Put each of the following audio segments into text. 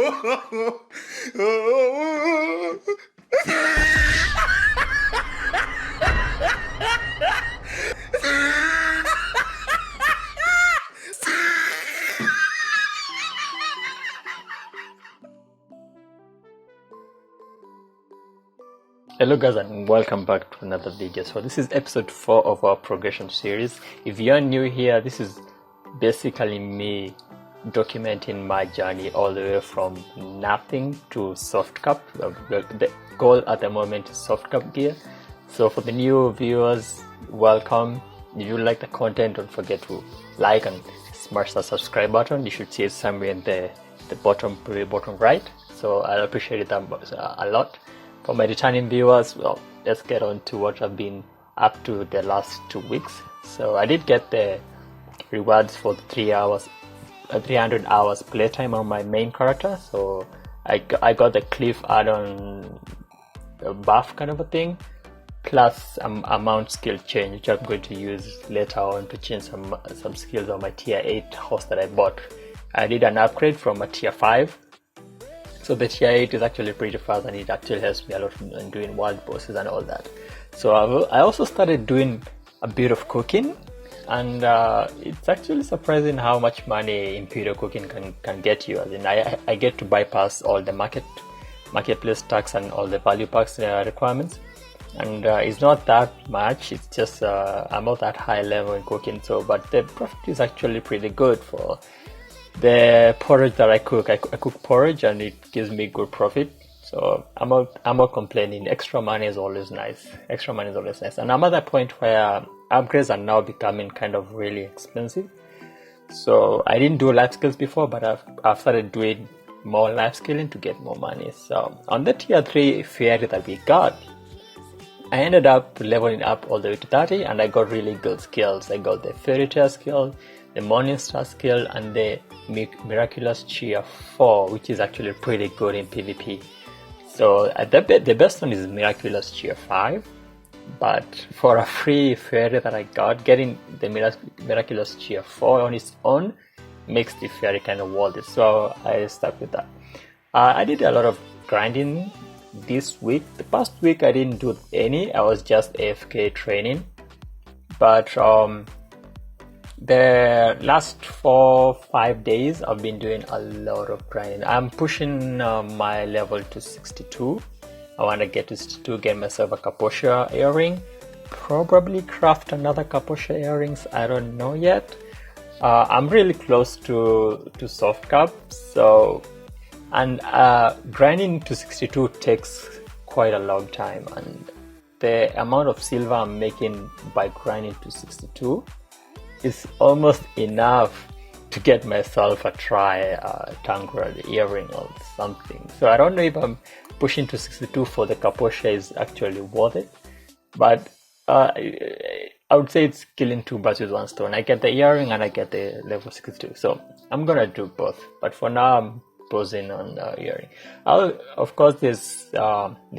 Hello guys, and welcome back to another video. So this is episode 4 of our progression series. If you're new here, this is basically me documenting my journey all the way from nothing to soft cup. The goal at the moment is soft cup gear. So for the new viewers, welcome. If you like the content, don't forget to like and smash the subscribe button. You should see it somewhere in the bottom right. So I'll appreciate it a lot. For my returning viewers, well, let's get on to what I've been up to the last 2 weeks. So I did get the rewards for the 300 hours playtime on my main character. So I got the cliff add-on buff kind of a thing, plus amount skill change, which I'm going to use later on to change some skills on my tier 8 horse that I bought. I did an upgrade from a tier 5. So the tier 8 is actually pretty fast, and it actually helps me a lot in doing wild bosses and all that. So I also started doing a bit of cooking, and it's actually surprising how much money Imperial cooking can get you. As in, I get to bypass all the marketplace tax and all the value packs requirements, and it's not that much. It's just I'm not that high level in cooking, but the profit is actually pretty good for the porridge that I cook. I cook porridge and it gives me good profit, so I'm not complaining. Extra money is always nice. And I'm at that point where upgrades are now becoming kind of really expensive. So I didn't do life skills before, but I've started doing more life skilling to get more money. So on the tier 3 fairy that we got, I ended up leveling up all the way to 30, and I got really good skills. I got the fairy tale skill, the morning star skill, and the miraculous cheer 4, which is actually pretty good in PvP. So the best one is miraculous cheer 5, but for a free fairy that I got, getting the miraculous cheer 4 on its own makes the fairy kind of worth it. So I stuck with that. I did a lot of grinding this week. The past week I didn't do any. I was just AFK training, but the last 4-5 days I've been doing a lot of grinding. I'm pushing my level to 62. I want to get to 62, get myself a Kaposha earring, probably craft another Kaposha earrings. I don't know yet. I'm really close to soft cup, so, and grinding to 62 takes quite a long time, and the amount of silver I'm making by grinding to 62 is almost enough to get myself a Tangrad earring or something. So I don't know if I'm pushing to 62 for the Kaposha is actually worth it, but I would say it's killing two birds with one stone. I get the earring and I get the level 62, so I'm gonna do both, but for now I'm posing on the earring. Of course, there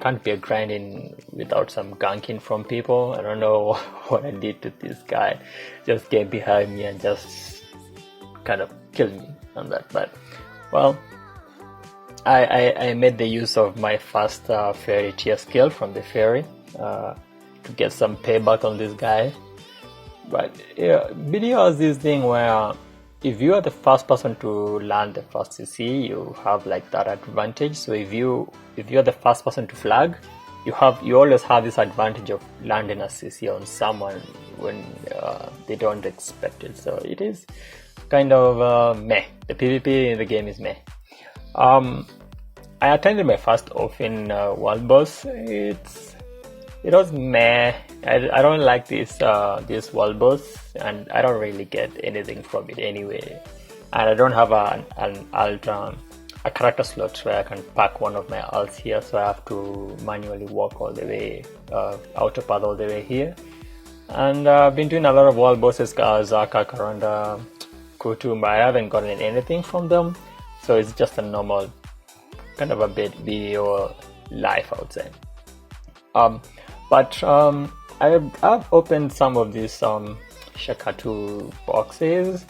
can't be a grinding without some ganking from people. I don't know what I did to this guy. Just get behind me and just kind of kill me on that. But well, I made the use of my first fairy tier skill from the fairy to get some payback on this guy. But yeah, BDO has this thing where if you are the first person to land the first CC, you have like that advantage. So if you're the first person to flag, you always have this advantage of landing a CC on someone when they don't expect it. So it is kind of meh. The PvP in the game is meh. I attended my first open world boss. It was meh. I don't like this world boss, and I don't really get anything from it anyway. And I don't have a character slot where I can pack one of my alts here, so I have to manually walk all the way, autopath all the way here. And I've been doing a lot of world bosses, Zaka, Karanda, Kutum, but I haven't gotten anything from them. So it's just a normal kind of a bit BDO life, I would say. But I've opened some of these Shakatu boxes,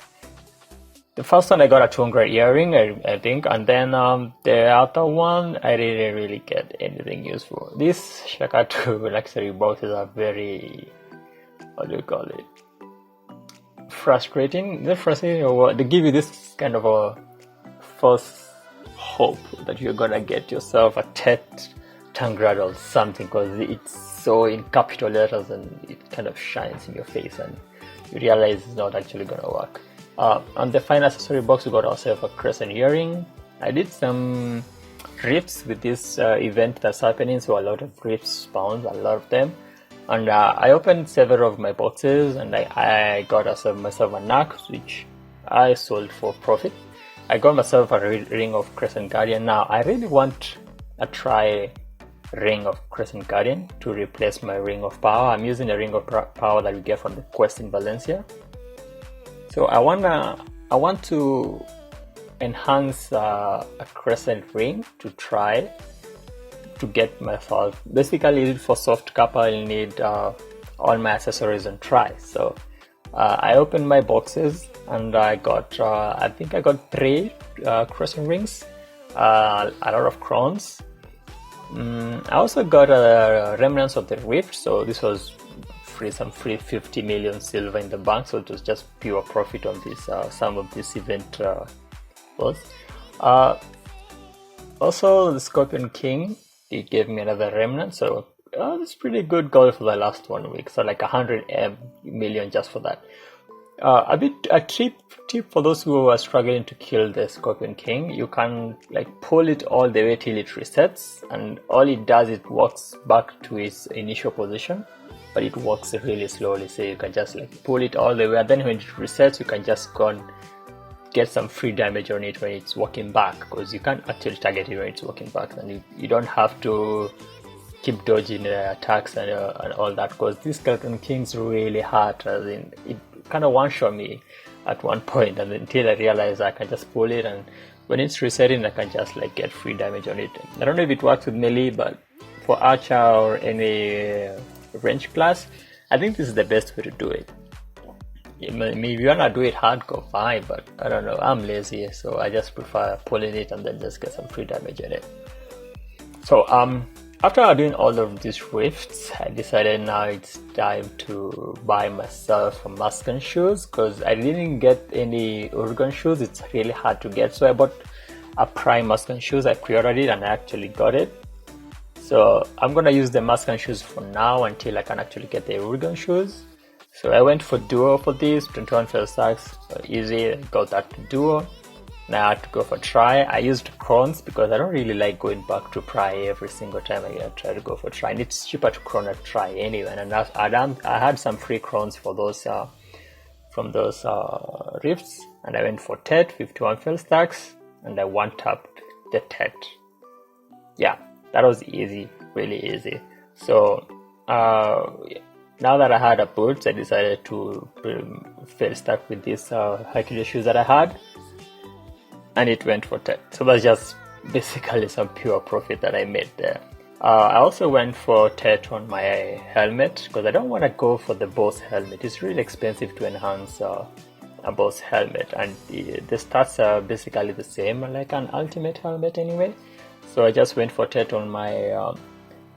The first one I got a 200 earring, I think, and then the other one I didn't really get anything useful. These Shaka2 luxury boxes are very, what do you call it? Frustrating. They're frustrating, or they give you this kind of a false hope that you're gonna get yourself a TET Tangrad or something, because it's so in capital letters and it kind of shines in your face, and you realize it's not actually gonna work. On the final accessory box, we got ourselves a crescent earring. I did some rifts with this event that's happening, so a lot of rifts found, a lot of them. And I opened several of my boxes, and I got myself a knack, which I sold for profit. I got myself a ring of Crescent Guardian. Now, I really want a try ring of Crescent Guardian to replace my ring of power. I'm using a ring of power that we get from the quest in Valencia. So I want to enhance a crescent ring to try to get myself. Basically, for soft copper, I'll need all my accessories and try. So I opened my boxes and I got I think I got 3 crescent rings, a lot of crowns. I also got remnants of the rift, so this was some free 50 million silver in the bank, so it was just pure profit on this some of this event was. Also the Scorpion King, it gave me another remnant, so it's pretty good goal for the last 1 week, so like 100 million just for that. A tip for those who are struggling to kill the Scorpion King, you can like pull it all the way till it resets, and all it does, it walks back to its initial position, but it works really slowly, so you can just like pull it all the way, and then when it resets, you can just go and get some free damage on it when it's walking back, because you can't actually target it when it's walking back, and you don't have to keep dodging the attacks and all that, because these Skeleton Kings really hurt. As in, it kind of one-shot me at one point, and until I realized I can just pull it, and when it's resetting, I can just like get free damage on it. I don't know if it works with melee, but for archer or any range class, I think this is the best way to do it. If you wanna do it hardcore, fine, but I don't know, I'm lazy, so I just prefer pulling it and then just get some free damage on it. So after doing all of these rifts, I decided now it's time to buy myself a Muscan shoes, because I didn't get any Oregon shoes. It's really hard to get, so I bought a Prime Muscan shoes. I pre-ordered it and I actually got it. So I'm gonna use the Muscan shoes for now until I can actually get the Oregon shoes. So I went for duo for this, 21 fail stacks, easy, got that duo. Now I had to go for try. I used crowns because I don't really like going back to pry every single time I try to go for try, and it's cheaper to crown at try anyway. And I had some free crowns for those from those rifts, and I went for TET, 51 fail stacks, and I one-tapped the TET. Yeah, that was easy, really easy. So now that I had a boots, I decided to fail stack with these Hercules shoes that I had, and it went for TET. So that's just basically some pure profit that I made there. I also went for TET on my helmet, because I don't want to go for the boss helmet. It's really expensive to enhance a boss helmet, and the stats are basically the same like an ultimate helmet anyway. So I just went for TET on my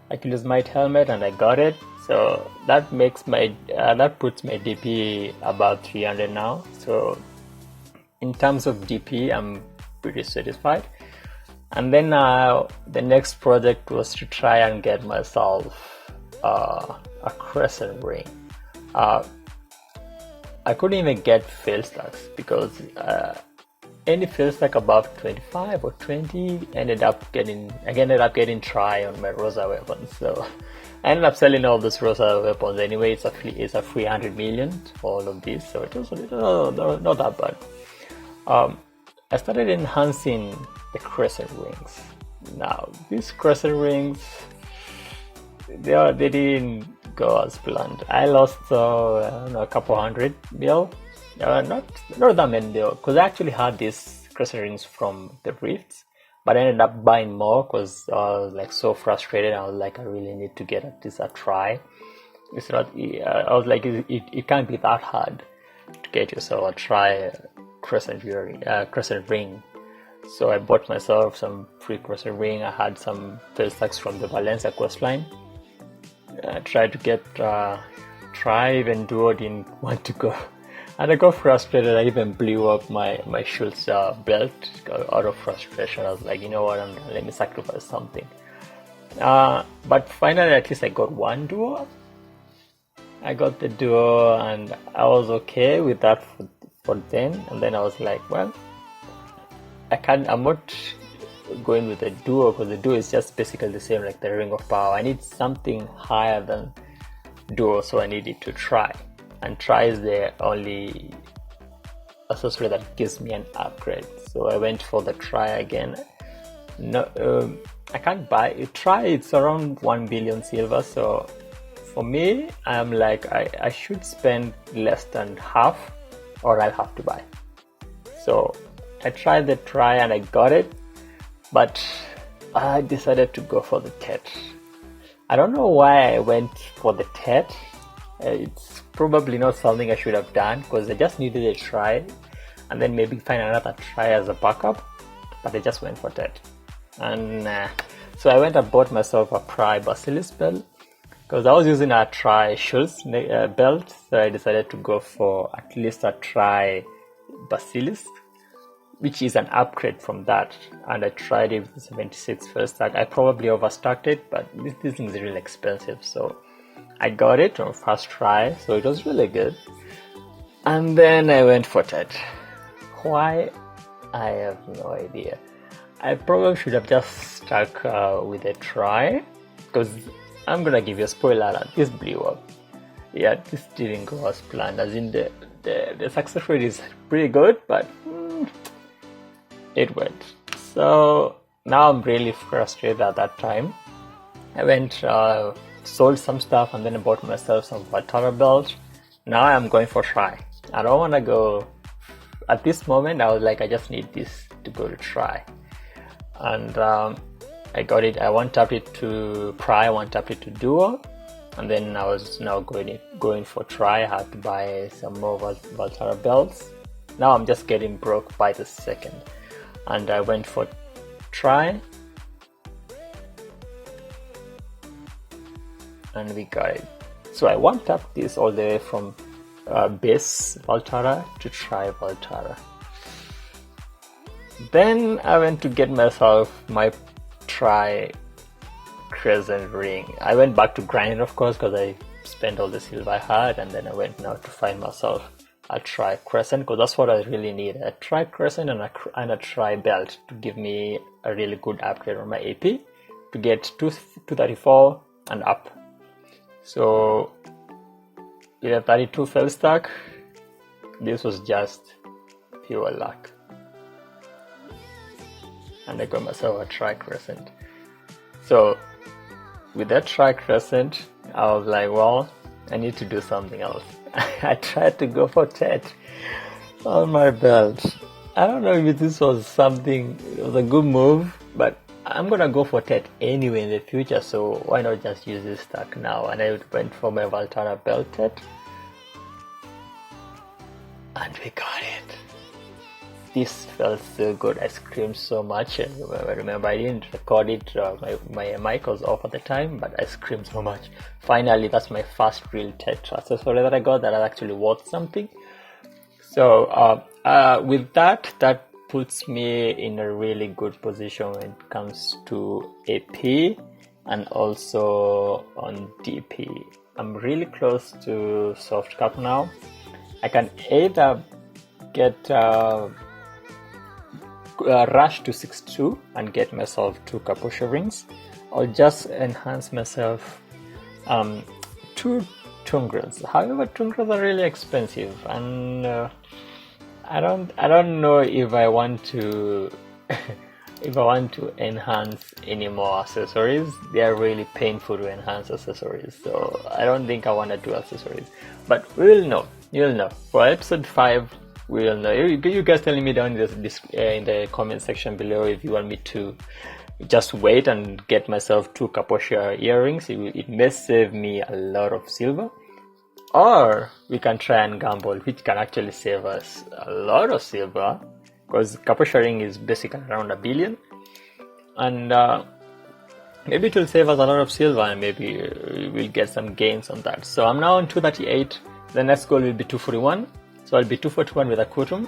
Achilles Might helmet, and I got it. So that makes my that puts my DP above 300 now. So in terms of DP, I'm pretty satisfied. And then the next project was to try and get myself a crescent ring. I couldn't even get fail stacks, because any fail stack above 25 or 20 I ended up getting try on my Rosa weapons. So I ended up selling all those Rosa weapons anyway. It's a free 100 million for all of these, so it was not that bad. I started enhancing the crescent rings. Now these crescent rings, they didn't go as planned. I lost a couple hundred mil. Not that many though, because I actually had these crescent rings from the rifts, but I ended up buying more because I was like so frustrated. I was like, I really need to get at this a try. It's not. I was like, it can't be that hard to get yourself a try crescent ring. So I bought myself some free crescent ring. I had some tailstacks from the Valencia coastline. I tried to get try even duo, didn't want to go. And I got frustrated. I even blew up my Schultz belt out of frustration. I was like, you know what, let me sacrifice something. But finally, at least I got one duo. I got the duo and I was okay with that for then. And then I was like, well, I'm not going with the duo because the duo is just basically the same like the Ring of Power. I need something higher than duo, so I needed to try. And try is the only accessory that gives me an upgrade. So I went for the try again. No, I can't buy it. Try, it's around 1 billion silver. So for me, I'm like, I should spend less than half or I'll have to buy. So I tried the try and I got it, but I decided to go for the TET. I don't know why I went for the TET. It's probably not something I should have done because I just needed a try and then maybe find another try as a backup, but I just went for TET. And so I went and bought myself a Pry Basilisk belt because I was using a Try Schultz belt, so I decided to go for at least a Try Basilisk, which is an upgrade from that. And I tried it with the 76 first stack. I probably overstacked it, but this thing is really expensive, so I got it on first try, so it was really good. And then I went for TET. Why? I have no idea. I probably should have just stuck with a try, because I'm gonna give you a spoiler alert, this blew up. Yeah, this didn't go as planned, as in the success rate is pretty good, but it went. So now I'm really frustrated at that time. I went, sold some stuff, and then I bought myself some Valtara belts. Now I'm going for try. I don't want to go, at this moment I was like, I just need this to go to try. And I got it. I one tapped it to Pry, one tapped it to Duo, and then I was now going for try. I had to buy some more Valtara belts. Now I'm just getting broke by the second, and I went for try, and we got it. So I one tapped this all the way from base Valtara to try Valtara. Then I went to get myself my try crescent ring. I went back to grinding, of course, because I spent all the silver I had, and then I went now to find myself a try crescent, because that's what I really need, a try crescent and a try belt to give me a really good upgrade on my AP to get 234 and up. So with a 32 fell stack, this was just pure luck. And I got myself a try crescent. So with that try crescent, I was like, well, I need to do something else. I tried to go for TET on my belt. I don't know if this was something, it was a good move, but I'm gonna go for TET anyway in the future, so why not just use this stack now? And I went for my Valtara belt TET, and we got it. This felt so good. I screamed so much, and I remember I didn't record it, my mic was off at the time, but I screamed so much. Finally, that's my first real TET accessory that I got that actually worth something. So with that puts me in a really good position when it comes to AP and also on DP. I'm really close to soft cap now. I can either get rush to 6-2 and get myself 2 Capucha rings, or just enhance myself 2 Tungrels. However, Tungrels are really expensive, and I don't know if I want to if I want to enhance any more accessories. They are really painful to enhance accessories, so I don't think I want to do accessories. But we'll know. You'll know. For episode 5, we'll know. You guys telling me down in the comment section below if you want me to just wait and get myself 2 Capucha earrings. It may save me a lot of silver. or we can try and gamble, which can actually save us a lot of silver, because couple sharing is basically around $1 billion, and maybe it will save us a lot of silver, and maybe we'll get some gains on that. So I'm now on 238. The next goal will be 241. So I'll be 241 with a Kutum.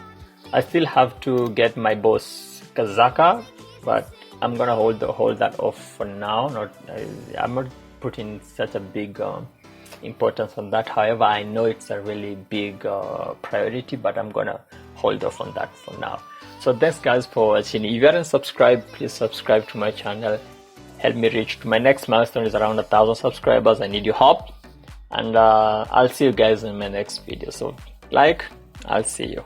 I still have to get my boss Kazaka, but I'm gonna hold that off for now. I'm not putting such a big importance on that. However, I know it's a really big priority, but I'm gonna hold off on that for now. So thanks guys for watching. If you haven't subscribed, please subscribe to my channel. Help me reach to my next milestone is around 1,000 subscribers. I need your help, and I'll see you guys in my next video. So I'll see you.